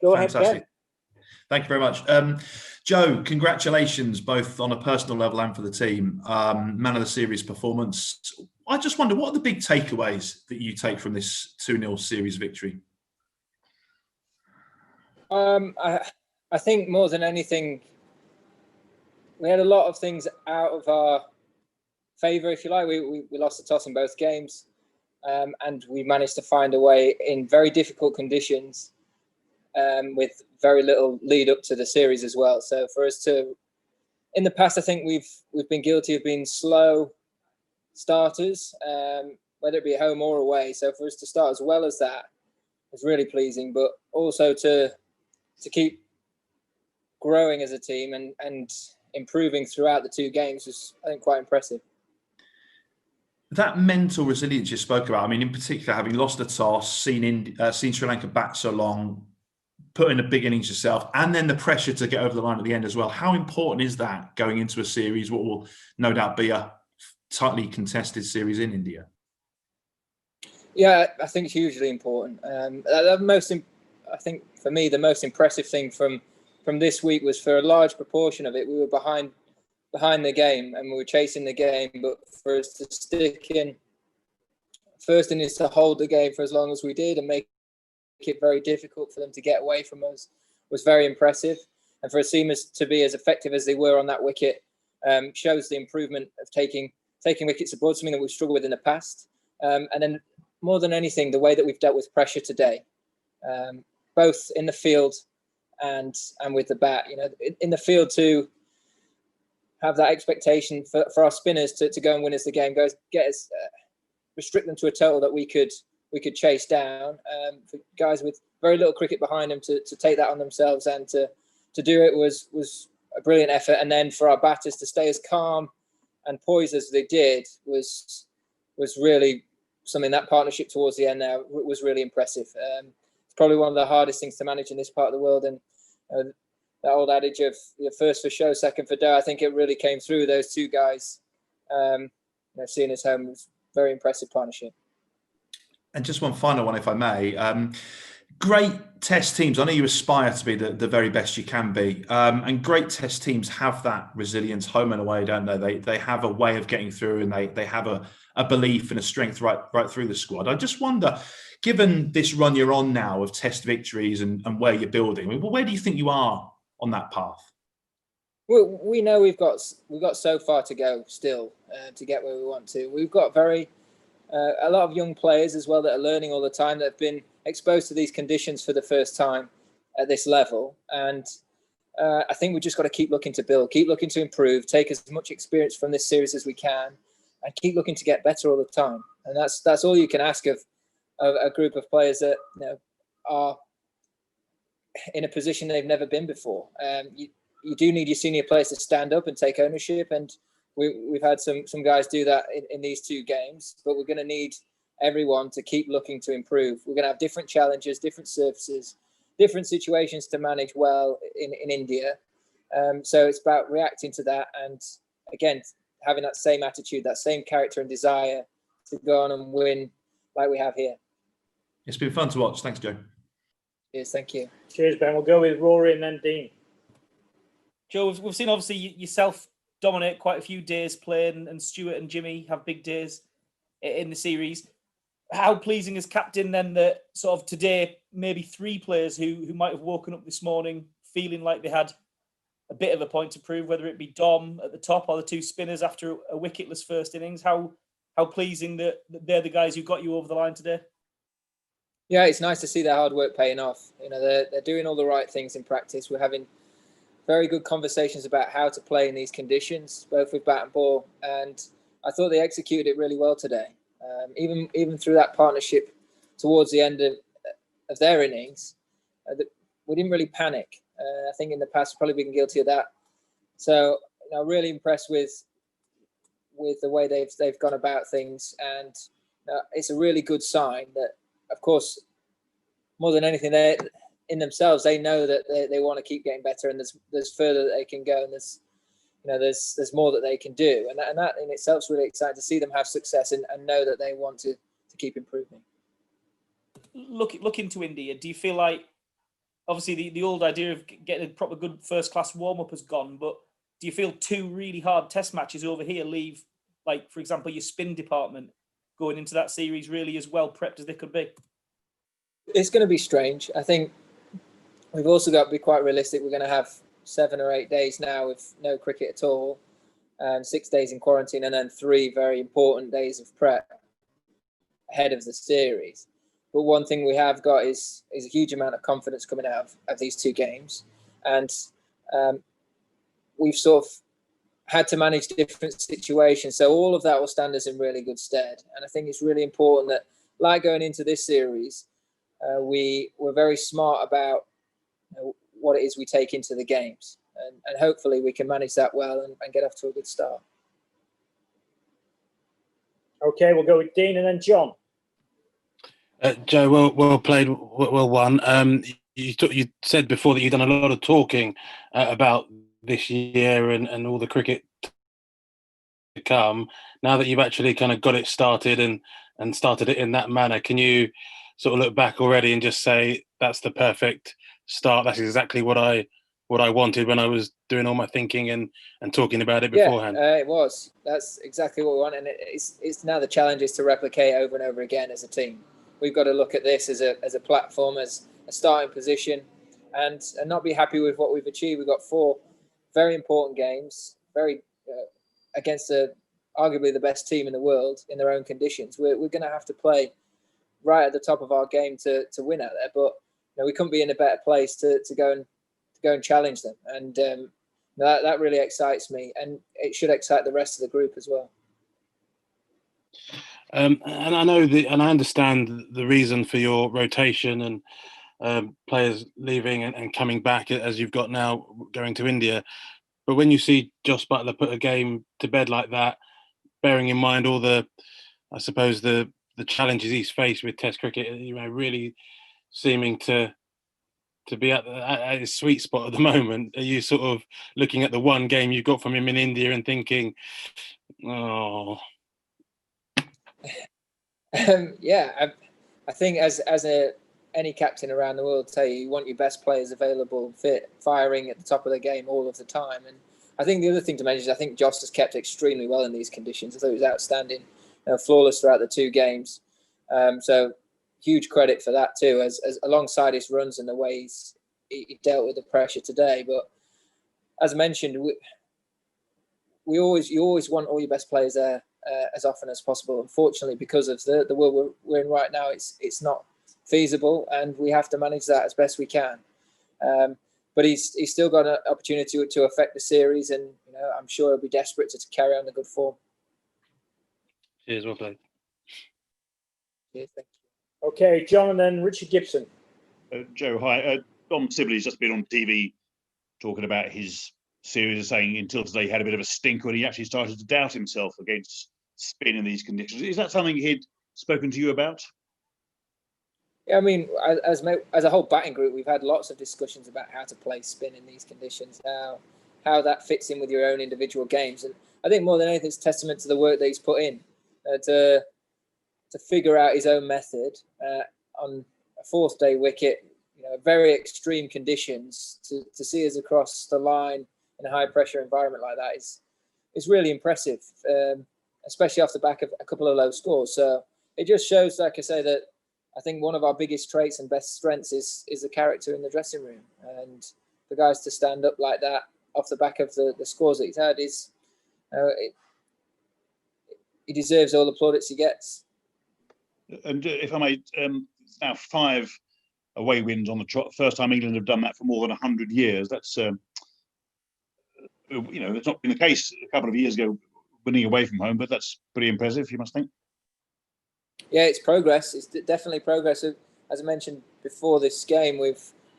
Go Fantastic. ahead, Ken. Thank you very much. Joe, congratulations, both on a personal level and for the team. Man of the series performance. I just wonder, what are the big takeaways that you take from this 2-0 series victory? I think more than anything, we had a lot of things out of our favour, if you like. We lost the toss in both games, and we managed to find a way in very difficult conditions, with very little lead up to the series as well. So for us to, in the past, I think we've been guilty of being slow starters, whether it be at home or away. So for us to start as well as that is really pleasing, but also to keep growing as a team and improving throughout the two games was, I think, quite impressive. That mental resilience you spoke about, I mean, in particular, having lost the toss, seen Sri Lanka bat so long, put in a big innings yourself, and then the pressure to get over the line at the end as well. How important is that going into a series, what will no doubt be a tightly contested series in India? Yeah, I think it's hugely important. I think for me, the most impressive thing from this week was, for a large proportion of it, we were behind the game and we were chasing the game, but for us to stick in first innings to hold the game for as long as we did and make it very difficult for them to get away from us was very impressive. And for a seamers to be as effective as they were on that wicket shows the improvement of taking wickets abroad, something that we've struggled with in the past. And then more than anything, the way that we've dealt with pressure today, both in the field and with the bat. You know, in the field to have that expectation for our spinners to go and win us the game, restrict them to a total that we could chase down. For guys with very little cricket behind them to take that on themselves and to do it was a brilliant effort. And then for our batters to stay as calm and poised as they did was really something. That partnership towards the end there was really impressive. It's probably one of the hardest things to manage in this part of the world. And that old adage of first for show, second for dough, I think it really came through those two guys. Seeing us home was a very impressive partnership. And just one final one, if I may. Great test teams. I know you aspire to be the very best you can be. And great test teams have that resilience home and away, don't they? They have a way of getting through, and they have a belief and a strength right through the squad. I just wonder, given this run you're on now of test victories and where you're building, I mean, where do you think you are on that path? Well, we know we've got so far to go still to get where we want to. We've got a lot of young players as well that are learning all the time, that have been exposed to these conditions for the first time at this level. And I think we've just got to keep looking to build, keep looking to improve, take as much experience from this series as we can, and keep looking to get better all the time. And that's all you can ask of a group of players that are in a position they've never been before. You do need your senior players to stand up and take ownership, and we've had some guys do that in these two games, but we're going to need everyone to keep looking to improve. We're going to have different challenges, different surfaces, different situations to manage well in India. So it's about reacting to that and, again, having that same attitude, that same character and desire to go on and win like we have here. It's been fun to watch. Thanks, Joe. Yes, thank you. Cheers, Ben. We'll go with Rory and then Dean. Joe, we've seen obviously yourself dominate quite a few days playing, and Stuart and Jimmy have big days in the series. How pleasing as captain then that sort of today maybe three players who might have woken up this morning feeling like they had a bit of a point to prove, whether it be Dom at the top or the two spinners after a wicketless first innings. How pleasing that they're the guys who got you over the line today? Yeah, it's nice to see their hard work paying off. They're doing all the right things in practice. We're having very good conversations about how to play in these conditions, both with bat and ball. And I thought they executed it really well today. Even through that partnership towards the end of their innings, we didn't really panic. I think in the past we've probably been guilty of that. So really impressed with the way they've gone about things, and it's a really good sign that, of course, more than anything, they in themselves they know that they want to keep getting better, and there's further that they can go, and there's more that they can do, and that in itself is really exciting to see them have success and know that they want to keep improving. Look into India. Do you feel like obviously the old idea of getting a proper good first class warm up has gone, but do you feel 2 really hard test matches over here leave, like, for example, your spin department going into that series really as well prepped as they could be? It's going to be strange. I think we've also got to be quite realistic. We're going to have 7 or 8 days now with no cricket at all, 6 days in quarantine, and then 3 very important days of prep ahead of the series. But one thing we have got is a huge amount of confidence coming out of these 2 games. And we've sort of had to manage different situations. So all of that will stand us in really good stead. And I think it's really important that, like going into this series, we're very smart about what it is we take into the games. And hopefully we can manage that well and get off to a good start. Okay, we'll go with Dean and then John. Joe, well played, well won. You said before that you've done a lot of talking about this year and all the cricket to come. Now that you've actually kind of got it started and started it in that manner, can you sort of look back already and just say that's the perfect start? That's exactly what I wanted when I was doing all my thinking and talking about it beforehand. Yeah, it was. That's exactly what we want, and it's now the challenge is to replicate over and over again as a team. We've got to look at this as a platform, as a starting position, and not be happy with what we've achieved. We've got 4 very important games, against arguably the best team in the world in their own conditions. We're going to have to play right at the top of our game to win out there, but we couldn't be in a better place to go and challenge them, and that really excites me, and it should excite the rest of the group as well. And I know and I understand the reason for your rotation and players leaving and coming back as you've got now going to India. But when you see Jos Buttler put a game to bed like that, bearing in mind all the challenges he's faced with Test cricket, really seeming to be at his sweet spot at the moment, are you sort of looking at the one game you got from him in India and thinking, oh? Yeah, I think as any captain around the world tell you want your best players available, fit, firing at the top of the game all of the time. And I think the other thing to mention is I think Jos has kept extremely well in these conditions. I thought he was outstanding, flawless throughout the 2 games. So huge credit for that too, as alongside his runs and the way he dealt with the pressure today. But as mentioned, you always want all your best players there as often as possible. Unfortunately, because of the world we're in right now, it's not feasible, and we have to manage that as best we can. But he's still got an opportunity to affect the series, and I'm sure he'll be desperate to carry on the good form. Cheers, well played. Cheers, thank you. Okay, John and then Richard Gibson. Joe, hi. Dom Sibley's just been on TV talking about his series, saying until today he had a bit of a stinker, and he actually started to doubt himself against spin in these conditions. Is that something he'd spoken to you about? Yeah, I mean, as a whole batting group, we've had lots of discussions about how to play spin in these conditions, how that fits in with your own individual games. And I think more than anything, it's testament to the work that he's put in to figure out his own method on a 4th day wicket, very extreme conditions, to see us across the line in a high pressure environment like that is really impressive, especially off the back of a couple of low scores. So it just shows, like I say, that I think one of our biggest traits and best strengths is the character in the dressing room, and the guys to stand up like that off the back of the scores that he's had is he deserves all the plaudits he gets. And if I may, it's now 5 away wins on the trot. First time England have done that for more than 100 years. That's it's not been the case a couple of years ago, winning away from home, but that's pretty impressive, you must think. Yeah, it's progress. It's definitely progress. As I mentioned before this game,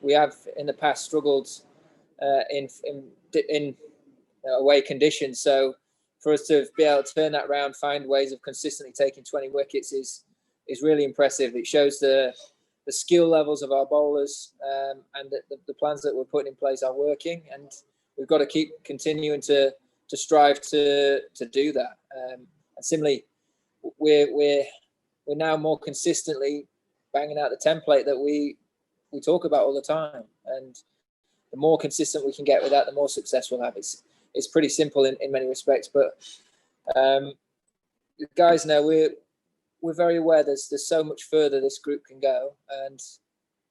we have in the past struggled in away conditions. So for us to be able to turn that around, find ways of consistently taking 20 wickets is really impressive. It shows the skill levels of our bowlers, and the plans that we're putting in place are working. And we've got to keep continuing to strive to do that. And similarly, we're now more consistently banging out the template that we talk about all the time. And the more consistent we can get with that, the more success we'll have. It's pretty simple in many respects, but the guys know we're very aware there's so much further this group can go, and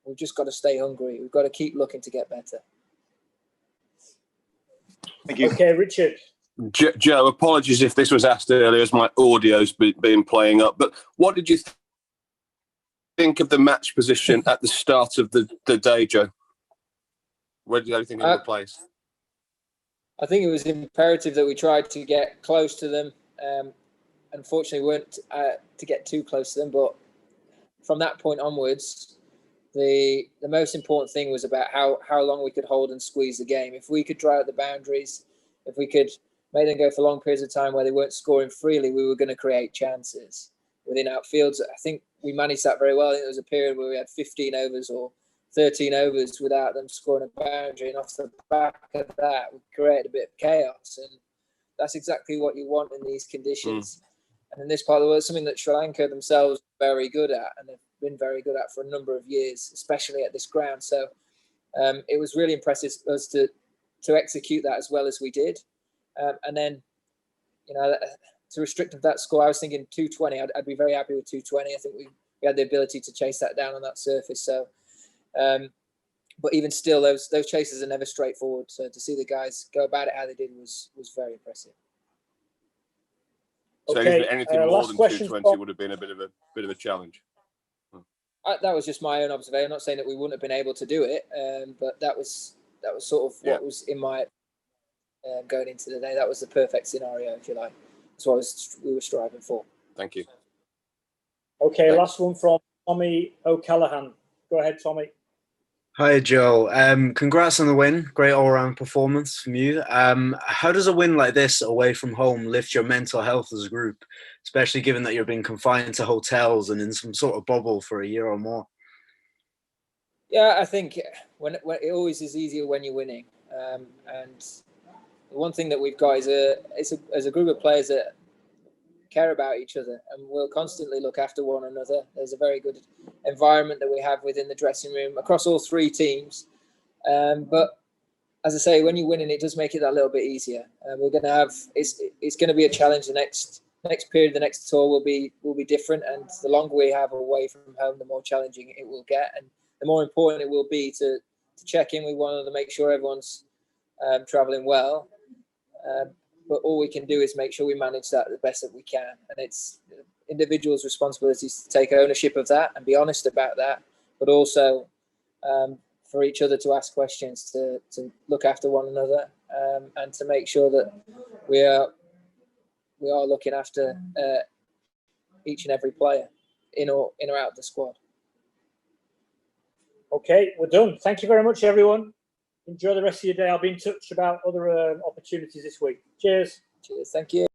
we've just got to stay hungry. We've got to keep looking to get better. Thank you. Okay, Richard. Joe, apologies if this was asked earlier as my audio's been playing up, but what did you think of the match position at the start of the day, Joe? Where did everything in place? I think it was imperative that we tried to get close to them. Unfortunately, we weren't to get too close to them, but from that point onwards, the most important thing was about how long we could hold and squeeze the game. If we could dry out the boundaries, if we could make them go for long periods of time where they weren't scoring freely, we were going to create chances within outfields. I think we managed that very well. I think there was a period where we had 15 overs or 13 overs without them scoring a boundary, and off the back of that, we created a bit of chaos, and that's exactly what you want in these conditions. And in this part of the world, something that Sri Lanka themselves are very good at, and they've been very good at for a number of years, especially at this ground. So it was really impressive for us to execute that as well as we did. And then, to restrict that score, I was thinking 220. I'd be very happy with 220. I think we had the ability to chase that down on that surface. So, but even still, those chases are never straightforward. So to see the guys go about it how they did was very impressive. So Okay, anything more last than question 220 would have been a bit of a challenge. That was just my own observation. I'm not saying that we wouldn't have been able to do it, but that was sort of what was in my going into the day. That was the perfect scenario, if you like. That's what we were striving for. Thank you. Okay, Thanks. last one from Tommy O'Callaghan. Go ahead, Tommy. Hi, Joe. Congrats on the win. Great all-round performance from you. How does a win like this away from home lift your mental health as a group, especially given that you're being confined to hotels and in some sort of bubble for a year or more? Yeah, I think when it always is easier when you're winning. And the one thing that we've got is as a group of players that care about each other, and we'll constantly look after one another. There's a very good environment that we have within the dressing room across all three teams. But as I say, when you're winning, it does make it that little bit easier. We're going to have it's going to be a challenge. The next period, the next tour will be different, and the longer we have away from home, the more challenging it will get, and the more important it will be to check in with one another, make sure everyone's traveling well. But all we can do is make sure we manage that the best that we can. And it's individuals' responsibilities to take ownership of that and be honest about that, but also for each other to ask questions, to look after one another, and to make sure that we are looking after each and every player in or out of the squad. Okay, we're done. Thank you very much, everyone. Enjoy the rest of your day. I'll be in touch about other opportunities this week. Cheers. Cheers. Thank you.